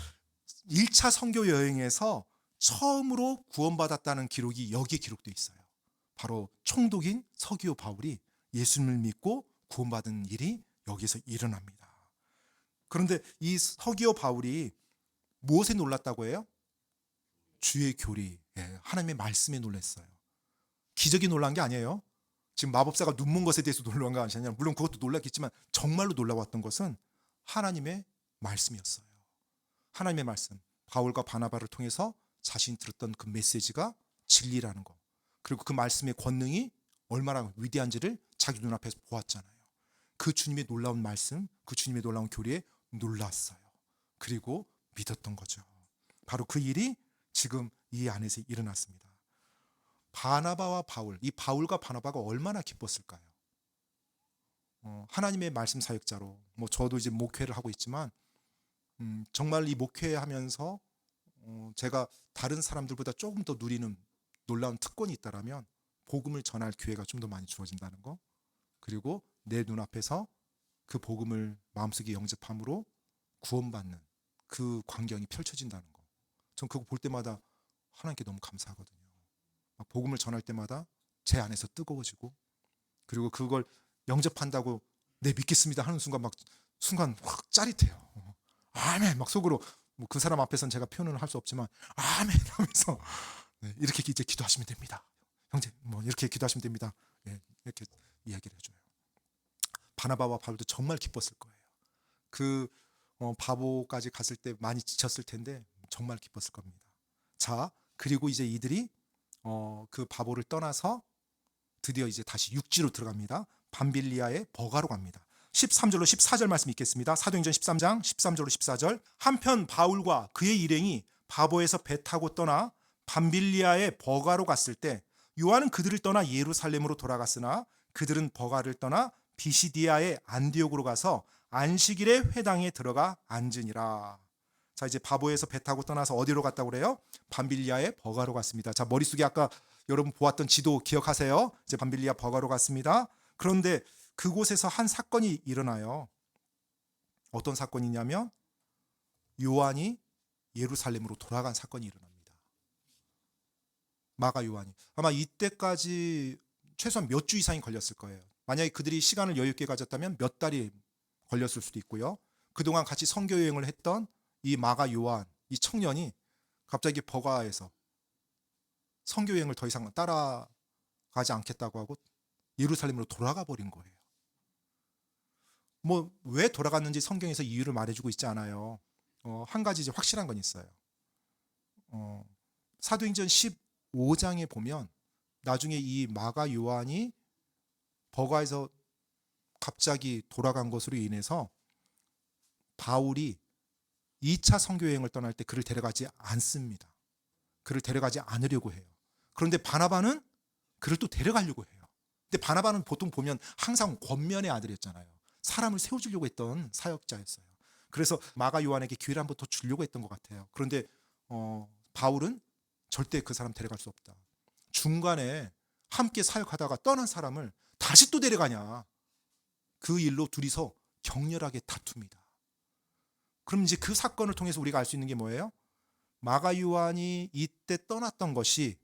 1차 선교 여행에서 처음으로 구원받았다는 기록이 여기에 기록되어 있어요. 바로 총독인 서기오 바울이 예수님을 믿고 구원받은 일이 여기서 일어납니다. 그런데 이 서기오 바울이 무엇에 놀랐다고 해요? 주의 교리, 하나님의 말씀에 놀랐어요. 기적이 놀란 게 아니에요. 지금 마법사가 눈먼 것에 대해서 놀란 거 아니냐? 물론 그것도 놀랐겠지만 정말로 놀라웠던 것은 하나님의 말씀이었어요. 하나님의 말씀, 바울과 바나바를 통해서 자신이 들었던 그 메시지가 진리라는 거, 그리고 그 말씀의 권능이 얼마나 위대한지를 자기 눈앞에서 보았잖아요. 그 주님의 놀라운 말씀, 그 주님의 놀라운 교리에 놀랐어요. 그리고 믿었던 거죠. 바로 그 일이 지금 이 안에서 일어났습니다. 바나바와 바울, 이 바울과 바나바가 얼마나 기뻤을까요? 하나님의 말씀 사역자로, 뭐 저도 이제 목회를 하고 있지만 정말 이 목회하면서 제가 다른 사람들보다 조금 더 누리는 놀라운 특권이 있다라면 복음을 전할 기회가 좀 더 많이 주어진다는 거, 그리고 내 눈앞에서 그 복음을 마음속에 영접함으로 구원받는 그 광경이 펼쳐진다는 거, 전 그거 볼 때마다 하나님께 너무 감사하거든요. 복음을 전할 때마다 제 안에서 뜨거워지고, 그리고 그걸 영접한다고 네 믿겠습니다 하는 순간 확 짜릿해요. 아멘 막 속으로, 뭐 그 사람 앞에서는 제가 표현을 할 수 없지만 아멘 하면서 이렇게 이제 기도하시면 됩니다. 형제 뭐 이렇게 기도하시면 됩니다. 이렇게 이야기를 해줘요. 바나바와 바울도 정말 기뻤을 거예요. 그 바보까지 갔을 때 많이 지쳤을 텐데 정말 기뻤을 겁니다. 자, 그리고 이제 이들이 그 바보를 떠나서 드디어 이제 다시 육지로 들어갑니다. 밤빌리아의 버가로 갑니다. 13절로 14절 말씀 읽겠습니다. 사도행전 13장 13절로 14절. 한편 바울과 그의 일행이 바보에서 배 타고 떠나 밤빌리아의 버가로 갔을 때 요한은 그들을 떠나 예루살렘으로 돌아갔으나 그들은 버가를 떠나 비시디아의 안디옥으로 가서 안식일의 회당에 들어가 앉으니라. 자, 이제 바보에서 배 타고 떠나서 어디로 갔다고 그래요? 밤빌리아의 버가로 갔습니다. 자, 머릿속에 아까 여러분 보았던 지도 기억하세요? 이제 밤빌리아 버가로 갔습니다. 그런데 그곳에서 한 사건이 일어나요. 어떤 사건이냐면 요한이 예루살렘으로 돌아간 사건이 일어납니다. 마가 요한이 아마 이때까지 최소한 몇 주 이상이 걸렸을 거예요. 만약에 그들이 시간을 여유 있게 가졌다면 몇 달이 걸렸을 수도 있고요. 그동안 같이 선교 여행을 했던 이 마가 요한, 이 청년이 갑자기 버가에서 선교 여행을 더 이상 따라가지 않겠다고 하고 예루살렘으로 돌아가 버린 거예요. 뭐 왜 돌아갔는지 성경에서 이유를 말해주고 있지 않아요. 한 가지 이제 확실한 건 있어요. 사도행전 15장에 보면 나중에 이 마가 요한이 버가에서 갑자기 돌아간 것으로 인해서 바울이 2차 선교 여행을 떠날 때 그를 데려가지 않습니다. 그를 데려가지 않으려고 해요. 그런데 바나바는 그를 또 데려가려고 해요. 근데 바나바는 보통 보면 항상 권면의 아들이었잖아요. 사람을 세워주려고 했던 사역자였어요. 그래서 마가 요한에게 기회를 한번 더 주려고 했던 것 같아요. 그런데 바울은 절대 그 사람 데려갈 수 없다. 중간에 함께 사역하다가 떠난 사람을 다시 또 데려가냐. 그 일로 둘이서 격렬하게 다툽니다. 그럼 이제 그 사건을 통해서 우리가 알 수 있는 게 뭐예요? 마가 요한이 이때 떠났던 것이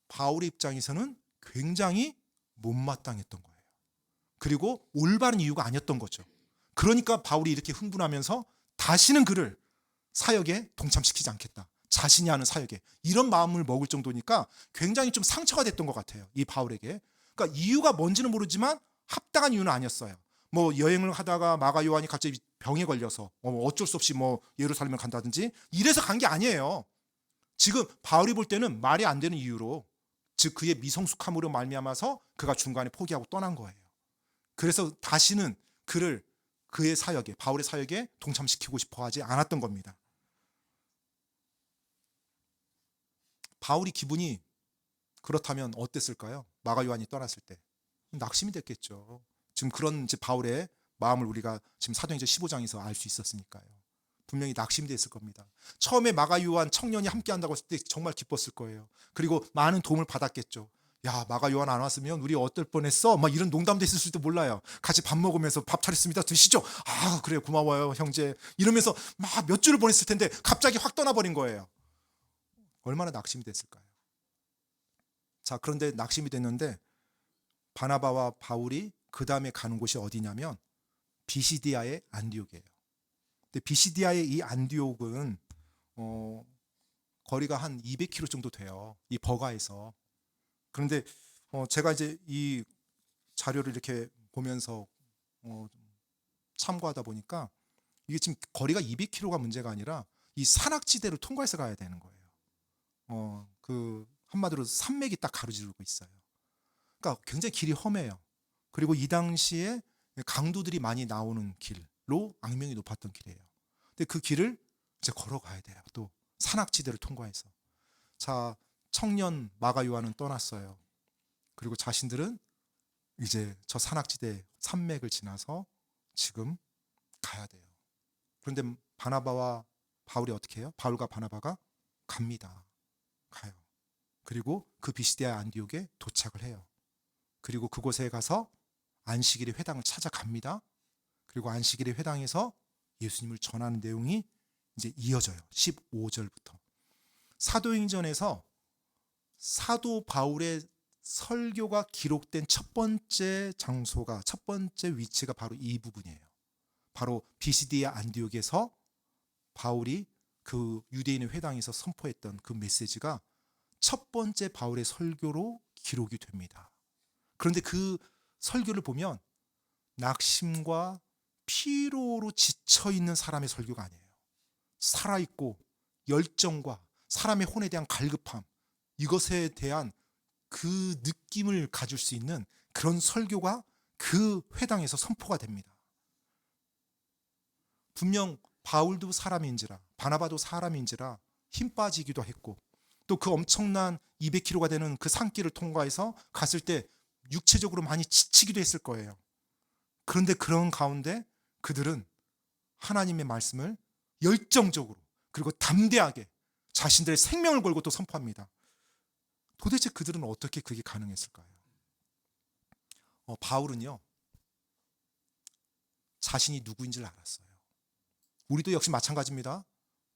바울의 입장에서는 굉장히 못마땅했던 거예요. 그리고 올바른 이유가 아니었던 거죠. 그러니까 바울이 이렇게 흥분하면서 다시는 그를 사역에 동참시키지 않겠다. 자신이 하는 사역에. 이런 마음을 먹을 정도니까 굉장히 좀 상처가 됐던 것 같아요. 이 바울에게. 그러니까 이유가 뭔지는 모르지만 합당한 이유는 아니었어요. 뭐 여행을 하다가 마가 요한이 갑자기 병에 걸려서 어쩔 수 없이 뭐 예루살렘을 간다든지 이래서 간 게 아니에요. 지금 바울이 볼 때는 말이 안 되는 이유로, 즉 그의 미성숙함으로 말미암아서 그가 중간에 포기하고 떠난 거예요. 그래서 다시는 그를 그의 사역에, 바울의 사역에 동참시키고 싶어 하지 않았던 겁니다. 바울이 기분이 그렇다면 어땠을까요? 마가 요한이 떠났을 때 낙심이 됐겠죠. 지금 그런 이제 바울의 마음을 우리가 지금 사도행전 15장에서 알 수 있었으니까요. 분명히 낙심이 됐을 겁니다. 처음에 마가 요한 청년이 함께 한다고 했을 때 정말 기뻤을 거예요. 그리고 많은 도움을 받았겠죠. 야, 마가 요한 안 왔으면 우리 어떨 뻔했어? 막 이런 농담도 있을 수도 몰라요. 같이 밥 먹으면서 밥 차렸습니다. 드시죠. 아, 그래요. 고마워요, 형제. 이러면서 막 몇 주를 보냈을 텐데 갑자기 확 떠나버린 거예요. 얼마나 낙심이 됐을까요? 자, 그런데 낙심이 됐는데 바나바와 바울이 그 다음에 가는 곳이 어디냐면 비시디아의 안디옥이에요. 근데 비시디아의 이 안디옥은 거리가 한 200km 정도 돼요. 이 버가에서. 그런데 제가 이제 이 자료를 이렇게 보면서 참고하다 보니까 이게 지금 거리가 200km가 문제가 아니라 이 산악지대를 통과해서 가야 되는 거예요. 그 한마디로 산맥이 딱 가로지르고 있어요. 그러니까 굉장히 길이 험해요. 그리고 이 당시에 강도들이 많이 나오는 길로 악명이 높았던 길이에요. 근데 그 길을 이제 걸어가야 돼요. 또 산악지대를 통과해서. 자, 청년 마가 요한은 떠났어요. 그리고 자신들은 이제 저 산악지대 산맥을 지나서 지금 가야 돼요. 그런데 바나바와 바울이 어떻게 해요? 바울과 바나바가 갑니다. 가요. 그리고 그 비시디아 안디옥에 도착을 해요. 그리고 그곳에 가서 안식일의 회당을 찾아갑니다. 그리고 안식일의 회당에서 예수님을 전하는 내용이 이제 이어져요. 15절부터. 사도행전에서 사도 바울의 설교가 기록된 첫 번째 장소가, 첫 번째 위치가 바로 이 부분이에요. 바로 비시디아 안디옥에서 바울이 그 유대인의 회당에서 선포했던 그 메시지가 첫 번째 바울의 설교로 기록이 됩니다. 그런데 그 설교를 보면 낙심과 피로로 지쳐있는 사람의 설교가 아니에요. 살아있고 열정과 사람의 혼에 대한 갈급함, 이것에 대한 그 느낌을 가질 수 있는 그런 설교가 그 회당에서 선포가 됩니다. 분명 바울도 사람인지라 바나바도 사람인지라 힘 빠지기도 했고 또 그 엄청난 200km가 되는 그 산길을 통과해서 갔을 때 육체적으로 많이 지치기도 했을 거예요. 그런데 그런 가운데 그들은 하나님의 말씀을 열정적으로 그리고 담대하게 자신들의 생명을 걸고 또 선포합니다. 도대체 그들은 어떻게 그게 가능했을까요? 바울은요, 자신이 누구인지를 알았어요. 우리도 역시 마찬가지입니다.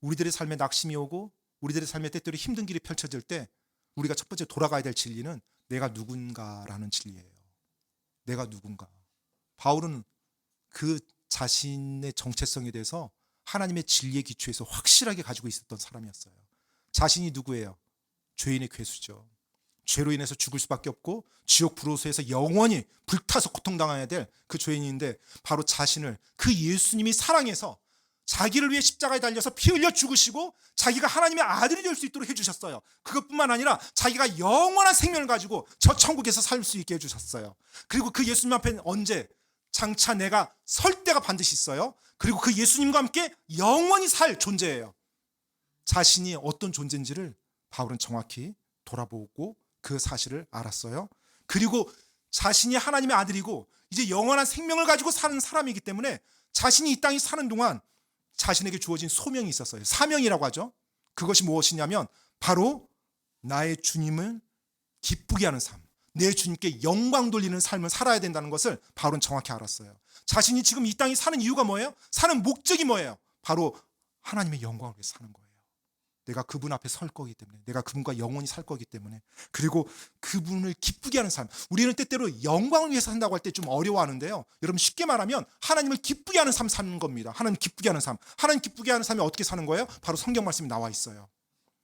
우리들의 삶에 낙심이 오고 우리들의 삶에 때때로 힘든 길이 펼쳐질 때 우리가 첫 번째 돌아가야 될 진리는 내가 누군가라는 진리예요. 내가 누군가. 바울은 그 자신의 정체성에 대해서 하나님의 진리의 기초에서 확실하게 가지고 있었던 사람이었어요. 자신이 누구예요? 죄인의 괴수죠. 죄로 인해서 죽을 수밖에 없고 지옥 불호소에서 영원히 불타서 고통당해야 될 그 죄인인데 바로 자신을 그 예수님이 사랑해서 자기를 위해 십자가에 달려서 피 흘려 죽으시고 자기가 하나님의 아들이 될 수 있도록 해주셨어요. 그것뿐만 아니라 자기가 영원한 생명을 가지고 저 천국에서 살 수 있게 해주셨어요. 그리고 그 예수님 앞에 언제 장차 내가 설 때가 반드시 있어요. 그리고 그 예수님과 함께 영원히 살 존재예요. 자신이 어떤 존재인지를 바울은 정확히 돌아보고 그 사실을 알았어요. 그리고 자신이 하나님의 아들이고 이제 영원한 생명을 가지고 사는 사람이기 때문에 자신이 이 땅에 사는 동안 자신에게 주어진 소명이 있었어요. 사명이라고 하죠. 그것이 무엇이냐면 바로 나의 주님을 기쁘게 하는 삶, 내 주님께 영광 돌리는 삶을 살아야 된다는 것을 바울은 정확히 알았어요. 자신이 지금 이 땅에 사는 이유가 뭐예요? 사는 목적이 뭐예요? 바로 하나님의 영광을 위해서 사는 거예요. 내가 그분 앞에 설 거기 때문에, 내가 그분과 영원히 살 거기 때문에, 그리고 그분을 기쁘게 하는 삶. 우리는 때때로 영광을 위해서 산다고 할 때 좀 어려워하는데요. 여러분, 쉽게 말하면 하나님을 기쁘게 하는 삶 사는 겁니다. 하나님 기쁘게 하는 삶. 하나님 기쁘게 하는 삶이 어떻게 사는 거예요? 바로 성경 말씀이 나와 있어요.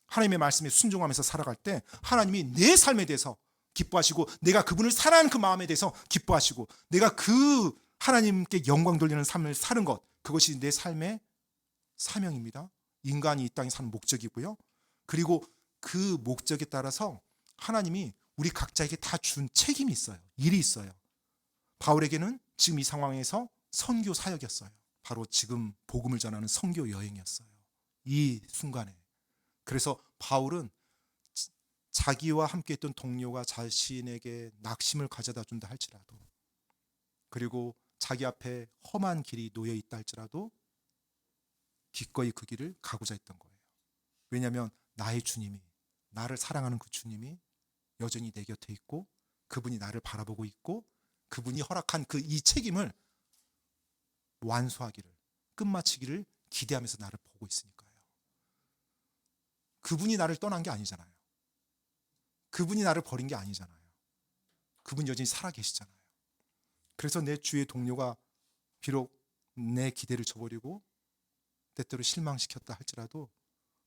하나님의 말씀에 순종하면서 살아갈 때 하나님이 내 삶에 대해서 기뻐하시고, 내가 그분을 사랑하는 그 마음에 대해서 기뻐하시고, 내가 그 하나님께 영광 돌리는 삶을 사는 것, 그것이 내 삶의 사명입니다. 인간이 이 땅에 사는 목적이고요. 그리고 그 목적에 따라서 하나님이 우리 각자에게 다 준 책임이 있어요. 일이 있어요. 바울에게는 지금 이 상황에서 선교 사역이었어요. 바로 지금 복음을 전하는 선교 여행이었어요. 이 순간에. 그래서 바울은 자기와 함께 했던 동료가 자신에게 낙심을 가져다 준다 할지라도, 그리고 자기 앞에 험한 길이 놓여 있다 할지라도 기꺼이 그 길을 가고자 했던 거예요. 왜냐하면 나의 주님이, 나를 사랑하는 그 주님이 여전히 내 곁에 있고, 그분이 나를 바라보고 있고, 그분이 허락한 그 이 책임을 완수하기를, 끝마치기를 기대하면서 나를 보고 있으니까요. 그분이 나를 떠난 게 아니잖아요. 그분이 나를 버린 게 아니잖아요. 그분이 여전히 살아계시잖아요. 그래서 내 주위의 동료가 비록 내 기대를 저버리고 때때로 실망시켰다 할지라도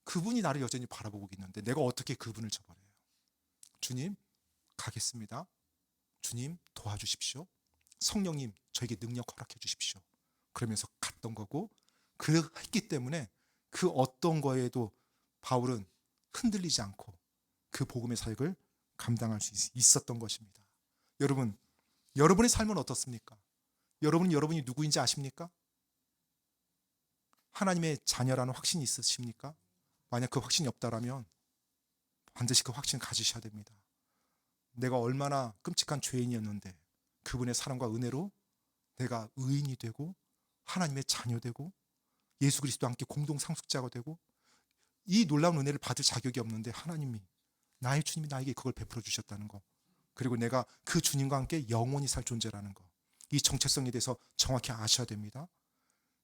그분이 나를 여전히 바라보고 있는데 내가 어떻게 그분을 저버려요? 주님, 가겠습니다. 주님, 도와주십시오. 성령님, 저에게 능력 허락해 주십시오. 그러면서 갔던 거고, 그랬기 때문에 그 어떤 거에도 바울은 흔들리지 않고 그 복음의 사역을 감당할 수 있었던 것입니다. 여러분, 여러분의 삶은 어떻습니까? 여러분이 누구인지 아십니까? 하나님의 자녀라는 확신이 있으십니까? 만약 그 확신이 없다라면 반드시 그 확신을 가지셔야 됩니다. 내가 얼마나 끔찍한 죄인이었는데 그분의 사랑과 은혜로 내가 의인이 되고 하나님의 자녀 되고 예수 그리스도와 함께 공동 상속자가 되고, 이 놀라운 은혜를 받을 자격이 없는데 하나님이, 나의 주님이 나에게 그걸 베풀어 주셨다는 거, 그리고 내가 그 주님과 함께 영원히 살 존재라는 거, 이 정체성에 대해서 정확히 아셔야 됩니다.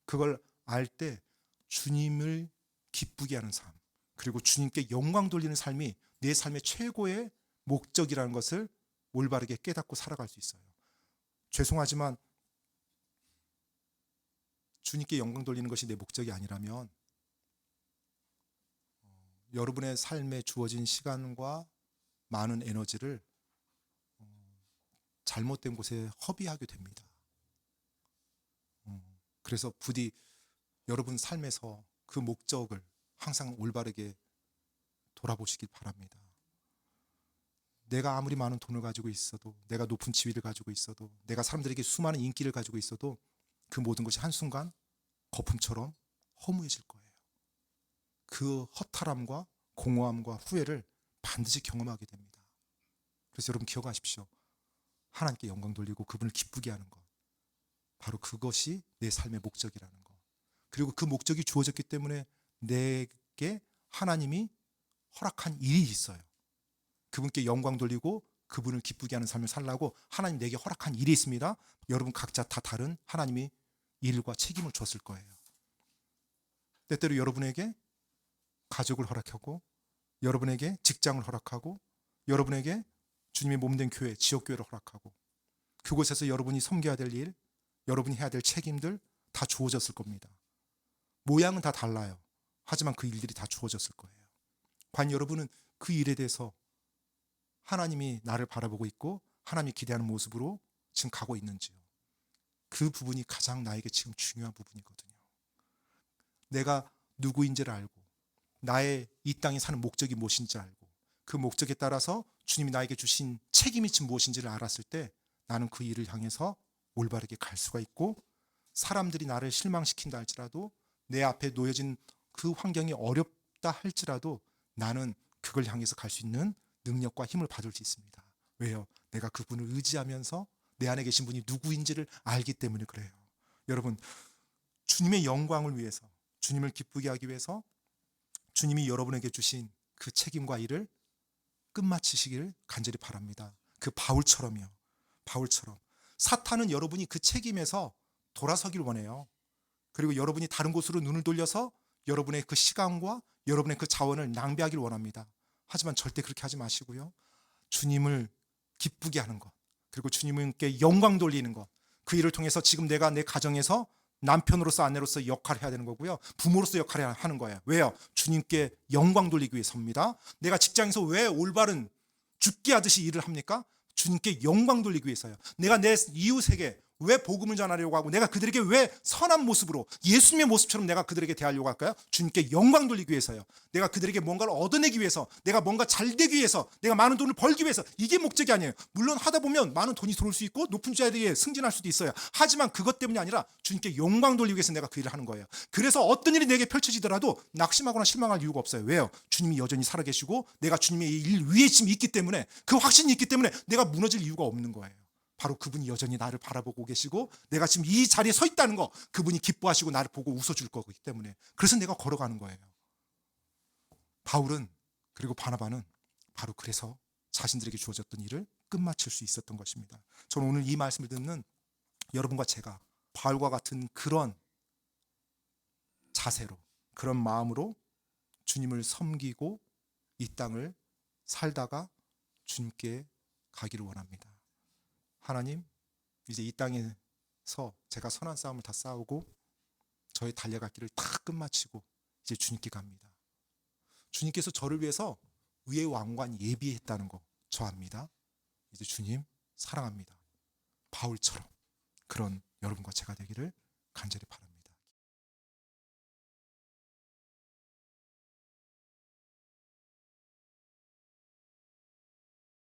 그걸 알 때 주님을 기쁘게 하는 삶, 그리고 주님께 영광 돌리는 삶이 내 삶의 최고의 목적이라는 것을 올바르게 깨닫고 살아갈 수 있어요. 죄송하지만 주님께 영광 돌리는 것이 내 목적이 아니라면 여러분의 삶에 주어진 시간과 많은 에너지를 잘못된 곳에 허비하게 됩니다. 그래서 부디 여러분 삶에서 그 목적을 항상 올바르게 돌아보시길 바랍니다. 내가 아무리 많은 돈을 가지고 있어도, 내가 높은 지위를 가지고 있어도, 내가 사람들에게 수많은 인기를 가지고 있어도 그 모든 것이 한순간 거품처럼 허무해질 거예요. 그 허탈함과 공허함과 후회를 반드시 경험하게 됩니다. 그래서 여러분 기억하십시오. 하나님께 영광 돌리고 그분을 기쁘게 하는 것, 바로 그것이 내 삶의 목적이라는 것. 그리고 그 목적이 주어졌기 때문에 내게 하나님이 허락한 일이 있어요. 그분께 영광 돌리고 그분을 기쁘게 하는 삶을 살라고 하나님 내게 허락한 일이 있습니다. 여러분 각자 다 다른 하나님이 일과 책임을 줬을 거예요. 때때로 여러분에게 가족을 허락하고, 여러분에게 직장을 허락하고, 여러분에게 주님의 몸된 교회, 지역교회를 허락하고, 그곳에서 여러분이 섬겨야 될 일, 여러분이 해야 될 책임들 다 주어졌을 겁니다. 모양은 다 달라요. 하지만 그 일들이 다 주어졌을 거예요. 과연 여러분은 그 일에 대해서 하나님이 나를 바라보고 있고 하나님이 기대하는 모습으로 지금 가고 있는지요? 그 부분이 가장 나에게 지금 중요한 부분이거든요. 내가 누구인지를 알고, 나의 이 땅에 사는 목적이 무엇인지 알고, 그 목적에 따라서 주님이 나에게 주신 책임이 지금 무엇인지를 알았을 때 나는 그 일을 향해서 올바르게 갈 수가 있고, 사람들이 나를 실망시킨다 할지라도, 내 앞에 놓여진 그 환경이 어렵다 할지라도 나는 그걸 향해서 갈 수 있는 능력과 힘을 받을 수 있습니다. 왜요? 내가 그분을 의지하면서 내 안에 계신 분이 누구인지를 알기 때문에 그래요. 여러분, 주님의 영광을 위해서, 주님을 기쁘게 하기 위해서 주님이 여러분에게 주신 그 책임과 일을 끝마치시길 간절히 바랍니다. 그 바울처럼이요. 바울처럼. 사탄은 여러분이 그 책임에서 돌아서길 원해요. 그리고 여러분이 다른 곳으로 눈을 돌려서 여러분의 그 시간과 여러분의 그 자원을 낭비하길 원합니다. 하지만 절대 그렇게 하지 마시고요. 주님을 기쁘게 하는 것, 그리고 주님께 영광 돌리는 것, 그 일을 통해서 지금 내가 내 가정에서 남편으로서 아내로서 역할을 해야 되는 거고요. 부모로서 역할을 하는 거예요. 왜요? 주님께 영광 돌리기 위해서입니다. 내가 직장에서 왜 올바른 죽게 하듯이 일을 합니까? 주님께 영광 돌리기 위해서요. 내가 내 이웃에게 왜 복음을 전하려고 하고 내가 그들에게 왜 선한 모습으로 예수님의 모습처럼 내가 그들에게 대하려고 할까요? 주님께 영광 돌리기 위해서요. 내가 그들에게 뭔가를 얻어내기 위해서, 내가 뭔가 잘 되기 위해서, 내가 많은 돈을 벌기 위해서, 이게 목적이 아니에요. 물론 하다 보면 많은 돈이 들어올 수 있고 높은 자리에 승진할 수도 있어요. 하지만 그것 때문이 아니라 주님께 영광 돌리기 위해서 내가 그 일을 하는 거예요. 그래서 어떤 일이 내게 펼쳐지더라도 낙심하거나 실망할 이유가 없어요. 왜요? 주님이 여전히 살아계시고 내가 주님의 일 위에 지금 있기 때문에, 그 확신이 있기 때문에 내가 무너질 이유가 없는 거예요. 바로 그분이 여전히 나를 바라보고 계시고 내가 지금 이 자리에 서 있다는 거, 그분이 기뻐하시고 나를 보고 웃어줄 거기 때문에, 그래서 내가 걸어가는 거예요. 바울은, 그리고 바나바는 바로 그래서 자신들에게 주어졌던 일을 끝마칠 수 있었던 것입니다. 저는 오늘 이 말씀을 듣는 여러분과 제가 바울과 같은 그런 자세로, 그런 마음으로 주님을 섬기고 이 땅을 살다가 주님께 가기를 원합니다. 하나님, 이제 이 땅에서 제가 선한 싸움을 다 싸우고 저의 달려갈 길을 다 끝마치고 이제 주님께 갑니다. 주님께서 저를 위해서 위의 왕관 예비했다는 거 저 압니다. 이제 주님 사랑합니다. 바울처럼 그런 여러분과 제가 되기를 간절히 바랍니다.